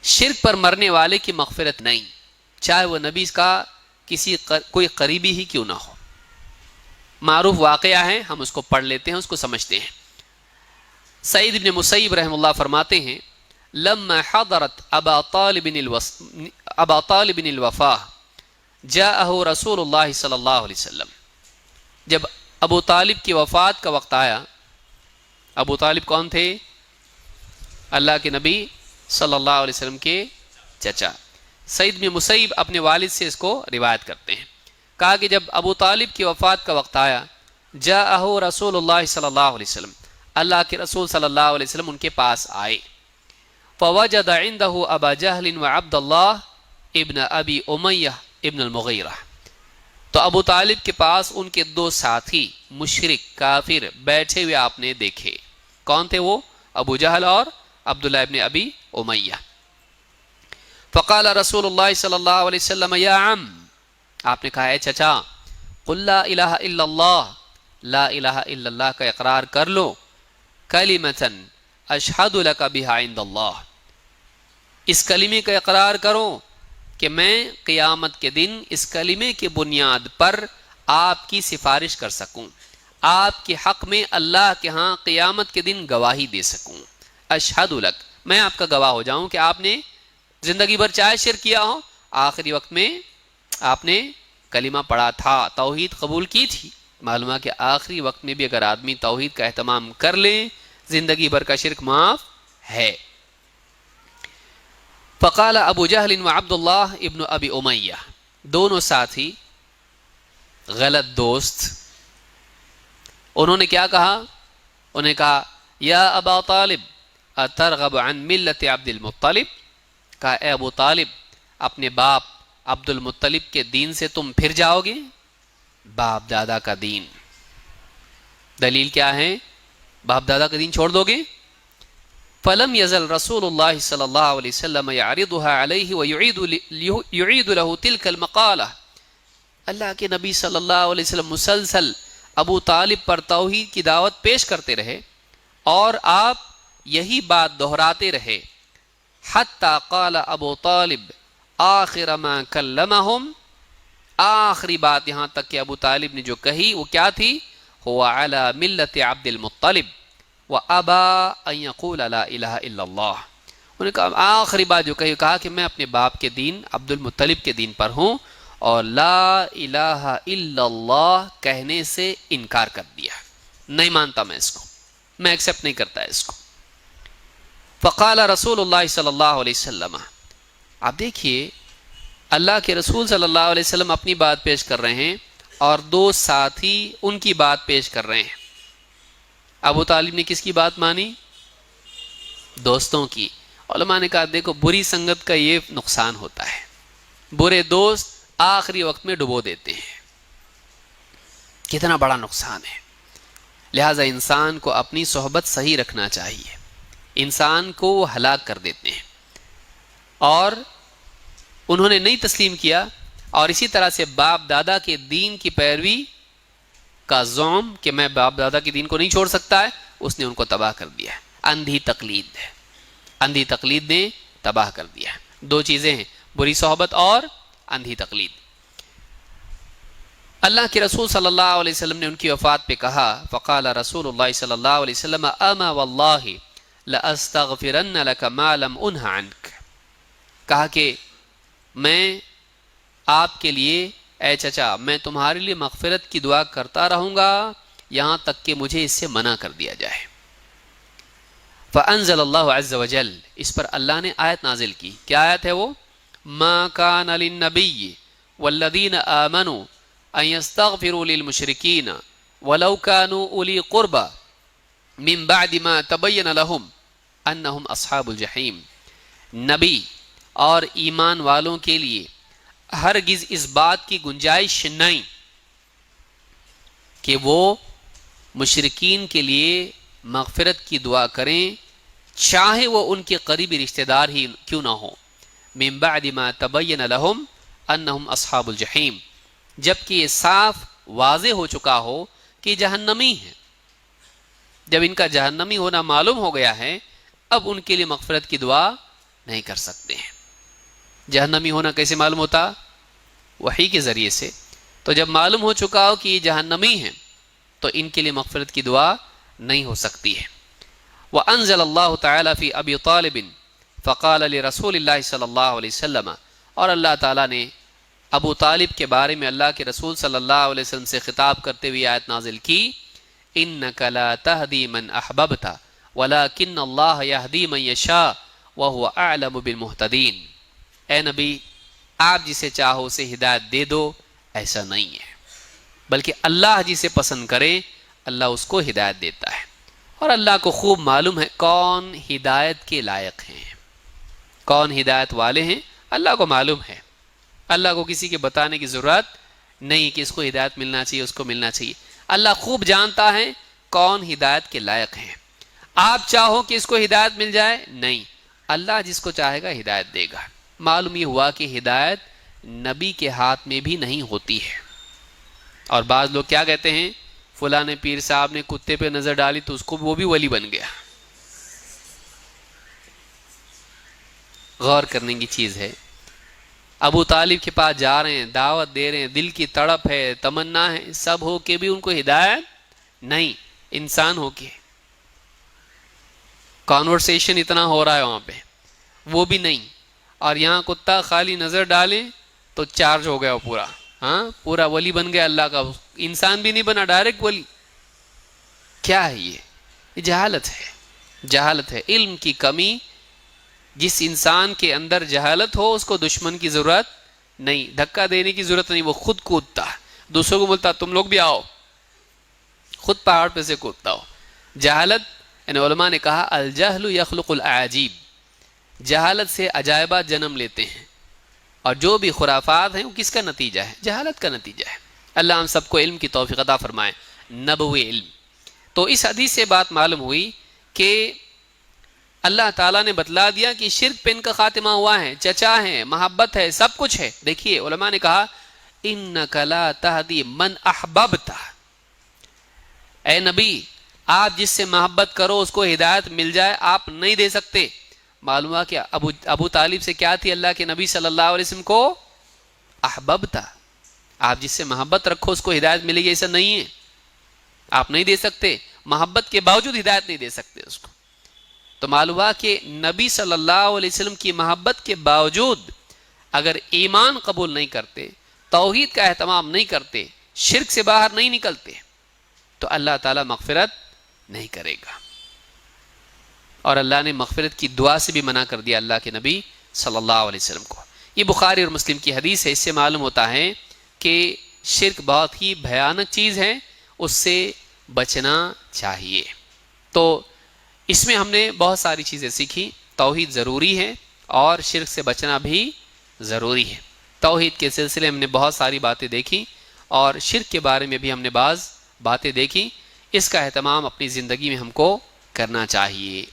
شرک پر مرنے والے کی مغفرت نہیں، چاہے وہ نبی کا کوئی قریبی ہی کیوں نہ ہو۔ معروف واقعہ ہے، ہم اس کو پڑھ لیتے ہیں، اس کو سمجھتے ہیں۔ سعید بن مسیب رحمہ اللہ فرماتے ہیں لما حضرت ابا طالب الوفاہ جاءہ رسول اللہ صلی اللہ علیہ وسلم، جب ابو طالب کی وفات کا وقت آیا۔ ابو طالب کون تھے؟ اللہ کے نبی صلی اللہ علیہ وسلم کے چچا۔ سعید بن مسیب اپنے والد سے اس کو روایت کرتے ہیں، کہا کہ جب ابو طالب کی وفات کا وقت آیا، جاءہ رسول اللہ صلی اللہ علیہ وسلم، اللہ کے رسول صلی اللہ علیہ وسلم ان کے پاس آئے۔ فوجد عنده ابا جہل وعبد اللہ ابن ابی امیہ ابن المغیرہ، تو ابو طالب کے پاس ان کے دو ساتھی مشرک کافر بیٹھے ہوئے آپ نے دیکھے۔ کون تھے وہ؟ ابو جہل اور عبداللہ ابن ابی امیہ۔ فقال رسول اللہ صلی اللہ علیہ وسلم یا عم، آپ نے کہا اے چچا، قل لا الہ الا اللہ، لا الہ الا اللہ کا اقرار کر لو، کلمۃ اشہد لک بہا عند اللہ، اس کلمے کا اقرار کرو کہ میں قیامت کے دن اس کلمے کی بنیاد پر آپ کی سفارش کر سکوں، آپ کے حق میں اللہ کے ہاں قیامت کے دن گواہی دے سکوں۔ اشہد لک، میں آپ کا گواہ ہو جاؤں کہ آپ نے زندگی بھر چاہے شرک کیا ہو، آخری وقت میں آپ نے کلمہ پڑھا تھا، توحید قبول کی تھی۔ معلوم ہے کہ آخری وقت میں بھی اگر آدمی توحید کا اہتمام کر لے، زندگی بھر کا شرک معاف ہے۔ فقال ابو جہل و عبداللہ ابن ابی امیہ، دونوں ساتھی غلط دوست، انہوں نے کیا کہا؟ انہوں نے کہا یا ابا طالب اترغب عن ملت عبد المطلب، کہا اے ابو طالب، اپنے باپ عبد المطلب کے دین سے تم پھر جاؤ گے؟ باپ دادا کا دین، دلیل کیا ہے؟ باپ دادا کا دین چھوڑ دو گے؟ فلم یزل رسول اللہ صلی اللہ علیہ وسلم یعرضها علیہ ویعید له تلک المقالہ، اللہ کے نبی صلی اللہ علیہ وسلم مسلسل ابو طالب پر توحید کی دعوت پیش کرتے رہے اور آپ یہی بات دہراتے رہے، حتی قال ابو طالب آخر ما کلمہم، آخری بات یہاں تک کہ ابو طالب نے جو کہی وہ کیا تھی؟ هو علی ملت عبد المطلب وابى ان يقول لا الہ الا اللہ، انہوں نے کہا آخری بات جو کہی، کہا کہ میں اپنے باپ کے دین عبد المطلب کے دین پر ہوں اور لا الہ الا اللہ کہنے سے انکار کر دیا، نہیں مانتا میں اس کو، میں ایکسیپٹ نہیں کرتا اس کو۔ فقال رسول اللہ صلی اللہ علیہ وسلم، آپ دیکھیے اللہ کے رسول صلی اللہ علیہ وسلم اپنی بات پیش کر رہے ہیں اور دو ساتھی ان کی بات پیش کر رہے ہیں۔ ابو طالب نے کس کی بات مانی؟ دوستوں کی۔ علماء نے کہا دیکھو بری سنگت کا یہ نقصان ہوتا ہے، برے دوست آخری وقت میں ڈبو دیتے ہیں، کتنا بڑا نقصان ہے۔ لہٰذا انسان کو اپنی صحبت صحیح رکھنا چاہیے، انسان کو وہ ہلاک کر دیتے ہیں۔ اور انہوں نے نہیں تسلیم کیا، اور اسی طرح سے باپ دادا کے دین کی پیروی کا زعم کہ میں باپ دادا کے دین کو نہیں چھوڑ سکتا ہے، اس نے ان کو تباہ کر دیا ہے۔ اندھی تقلید ہے، اندھی تقلید نے تباہ کر دیا ہے۔ دو چیزیں ہیں، بری صحبت اور اندھی تقلید۔ اللہ کے رسول صلی اللہ علیہ وسلم نے ان کی وفات پہ کہا، فقال رسول اللہ صلی اللہ علیہ وسلم اما واللہ لأستغفرن لك ما لم انہ عنک، کہا کہ میں آپ کے لیے اے چچا میں تمہارے لیے مغفرت کی دعا کرتا رہوں گا یہاں تک کہ مجھے اس سے منع کر دیا جائے۔ فانزل اللہ عز وجل، اس پر اللہ نے آیت نازل کی۔ کیا آیت ہے وہ؟ ما کان للنبی والذین آمنوا ان یستغفروا للمشرکین ولو كانوا اولی قربى من بعد ما تبین لهم انہم اصحاب الجحیم، نبی اور ایمان والوں کے لیے ہرگز اس بات کی گنجائش نہیں کہ وہ مشرکین کے لیے مغفرت کی دعا کریں، چاہے وہ ان کے قریبی رشتہ دار ہی کیوں نہ ہو۔ من بعد ما تبین لهم انہم اصحاب الجحیم، جبکہ یہ صاف واضح ہو چکا ہو کہ جہنمی ہیں۔ جب ان کا جہنمی ہونا معلوم ہو گیا ہے، اب ان کے لیے مغفرت کی دعا نہیں کر سکتے ہیں۔ جہنمی ہونا کیسے معلوم ہوتا؟ وحی کے ذریعے سے۔ تو جب معلوم ہو چکا ہو کہ یہ جہنمی ہیں تو ان کے لیے مغفرت کی دعا نہیں ہو سکتی ہے۔ وَأَنزَلَ اللَّهُ تَعَالَى فِي أَبِي طَالِبٍ فَقَالَ لِرَسُولِ اللَّهِ صلی اللہ علیہ وسلم، اور اللہ تعالیٰ نے ابو طالب کے بارے میں اللہ کے رسول صلی اللہ علیہ وسلم سے خطاب کرتے ہوئے آیت نازل کی، إِنَّكَ لَا تَهْدِي مَنْ أَحْبَبْتَ وَلَكِنَّ اللَّهَ يَهْدِي مَنْ يَشَاءُ وَهُوَ أَعْلَمُ بِالْمُهْتَدِينَ۔ اے نبی، آپ جسے چاہو اسے ہدایت دے دو، ایسا نہیں ہے، بلکہ اللہ جسے پسند کرے اللہ اس کو ہدایت دیتا ہے، اور اللہ کو خوب معلوم ہے کون ہدایت کے لائق ہیں، کون ہدایت والے ہیں، اللہ کو معلوم ہے۔ اللہ کو کسی کے بتانے کی ضرورت نہیں کہ اس کو ہدایت ملنا چاہیے، اس کو ملنا چاہیے۔ اللہ خوب جانتا ہے کون ہدایت کے لائق ہیں۔ آپ چاہو کہ اس کو ہدایت مل جائے، نہیں، اللہ جس کو چاہے گا ہدایت دے گا۔ معلوم یہ ہوا کہ ہدایت نبی کے ہاتھ میں بھی نہیں ہوتی ہے۔ اور بعض لوگ کیا کہتے ہیں، فلاں پیر صاحب نے کتے پہ نظر ڈالی تو اس کو وہ بھی ولی بن گیا۔ غور کرنے کی چیز ہے۔ ابو طالب کے پاس جا رہے ہیں، دعوت دے رہے ہیں، دل کی تڑپ ہے، تمنا ہے، سب ہو کے بھی ان کو ہدایت نہیں، انسان ہو کے کانورسیشن اتنا ہو رہا ہے وہاں پہ، وہ بھی نہیں، اور یہاں کتا خالی نظر ڈالے تو چارج ہو گیا وہ پورا، ہاں پورا ولی بن گیا اللہ کا، انسان بھی نہیں بنا، ڈائریکٹ ولی۔ کیا ہے یہ جہالت ہے، جہالت ہے، علم کی کمی۔ جس انسان کے اندر جہالت ہو اس کو دشمن کی ضرورت نہیں، دھکا دینے کی ضرورت نہیں، وہ خود کودتا، دوسروں کو بولتا تم لوگ بھی آؤ، خود پہاڑ پہ سے کودتا ہو۔ جہالت، یعنی علماء نے کہا الجہل یخلق الاعاجیب، جہالت سے عجائبات جنم لیتے ہیں، اور جو بھی خرافات ہیں وہ کس کا نتیجہ ہے؟ جہالت کا نتیجہ ہے۔ اللہ ہم سب کو علم کی توفیق عطا فرمائے، نبوی علم۔ تو اس حدیث سے بات معلوم ہوئی کہ اللہ تعالیٰ نے بتلا دیا کہ شرک پہ ان کا خاتمہ ہوا ہے، چچا ہے، محبت ہے، سب کچھ ہے۔ دیکھیے علماء نے کہا اِنَّكَ لَا تَهْدِي مَنْ أَحْبَبْتَ، اے نبی آپ جس سے محبت کرو اس کو ہدایت مل جائے آپ نہیں دے سکتے۔ معلوم ہوا کہ ابو طالب سے کیا تھی اللہ کے نبی صلی اللہ علیہ وسلم کو؟ احببتا، آپ جس سے محبت رکھو اس کو ہدایت ملے گی، ایسا نہیں ہے، آپ نہیں دے سکتے، محبت کے باوجود ہدایت نہیں دے سکتے اس کو۔ تو معلوم ہوا کہ نبی صلی اللہ علیہ وسلم کی محبت کے باوجود اگر ایمان قبول نہیں کرتے، توحید کا اہتمام نہیں کرتے، شرک سے باہر نہیں نکلتے، تو اللہ تعالیٰ مغفرت نہیں کرے گا۔ اور اللہ نے مغفرت کی دعا سے بھی منع کر دیا اللہ کے نبی صلی اللہ علیہ وسلم کو۔ یہ بخاری اور مسلم کی حدیث ہے، اس سے معلوم ہوتا ہے کہ شرک بہت ہی بھیانک چیز ہے، اس سے بچنا چاہیے۔ تو اس میں ہم نے بہت ساری چیزیں سیکھی، توحید ضروری ہے اور شرک سے بچنا بھی ضروری ہے۔ توحید کے سلسلے ہم نے بہت ساری باتیں دیکھی، اور شرک کے بارے میں بھی ہم نے بعض باتیں دیکھی۔ اس کا اہتمام اپنی زندگی میں ہم کو کرنا چاہیے۔